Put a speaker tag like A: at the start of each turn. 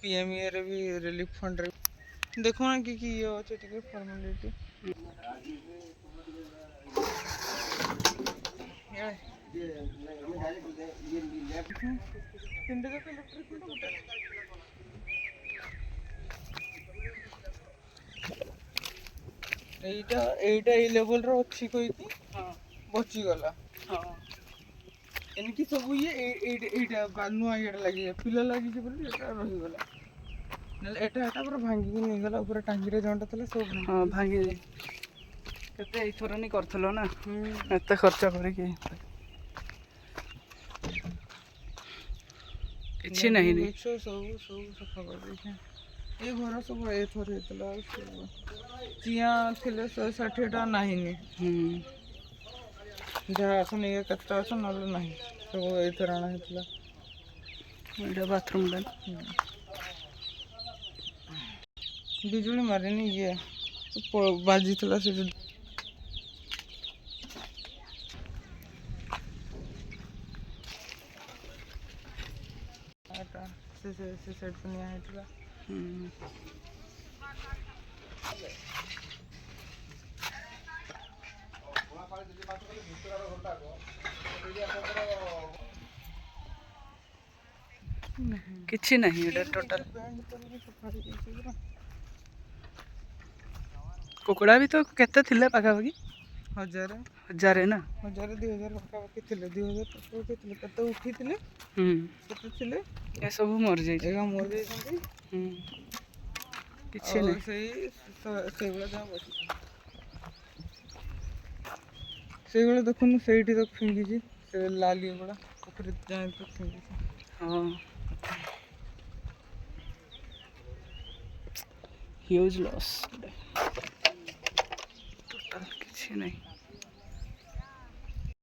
A: PME रे भी relief fund रे देखो ना कि ये अच्छे टिके फॉर्मेलिटी এইটা এইটা এই লেভেল ର ଅଛି কইকি বচি গলা ଏମିତି ସବୁ ଇଏ ଏଇଟା ନୂଆ ଇଏଟା ଲାଗି ପିଲା ଲାଗିଛି ବୋଲି ଏଟା ରହିଗଲା ନହେଲେ ଏଟା ପୁରା ଭାଙ୍ଗିକି ନେଇଗଲା ଉପରେ ଟାଙ୍କିରେ ଜଣଟା ଥିଲା ସବୁ
B: ହଁ ଭାଙ୍ଗି କେତେ ଏଇଥର ନି କରିଥିଲ ନା ଏତେ ଖର୍ଚ୍ଚ କରିକି କିଛି ନାହିଁ
A: ସବୁ ସବୁ ସଫା କରିଦେଇଛି ଏ ଘର ସବୁ ଏଥର ହେଇଥିଲା ଚିଆଁ ଥିଲେ 160ଟା ନାହିଁ ଯାହା ଅଛନ୍ତି ଇଏ କେତେଟା ଅଛ ନହେଲେ ନାହିଁ ସବୁ ଏଇଥର ଅଣା ହେଇଥିଲା
B: ଏଇଟା ବାଥରୁମ୍ଟା
A: ବିଜୁଳି ମାରିନି ଇଏ ବାଜିଥିଲା ସେଠି ସେ ସେଟ୍ ନିଆ ହେଇଥିଲା
B: କିଛି ନାହିଁ ଏଇଟା ଟୋଟାଲ କୁକୁଡ଼ା ବି ତ କେତେ ଥିଲେ ପାଖାପାଖି 1000 ନା
A: 1000 2000 ପାଖାପାଖି ଥିଲେ 2000 ପାଖାପାଖି ଥିଲେ କେତେ ଉଠିଥିଲେ କେତେ ଥିଲେ
B: ଏସବୁ ମରିଯାଇଛି
A: ମରିଯାଇଛନ୍ତି
B: କିଛି ନାହିଁ
A: ସେଇଭଳିଆ ଯାହା ବସିଛି ସେଇଭଳିଆ ଦେଖୁନୁ ସେଇଠି ତ ଫିଙ୍ଗିଛି ସେ ଲାଲି ଗୁଡ଼ା ପୋଖରୀ ଯାଏ ତ ଫିଙ୍ଗିଛି
B: ହଁ ହ୍ୟୁଜ୍ ଲସ୍ ଟୋଟାଲ କିଛି ନାହିଁ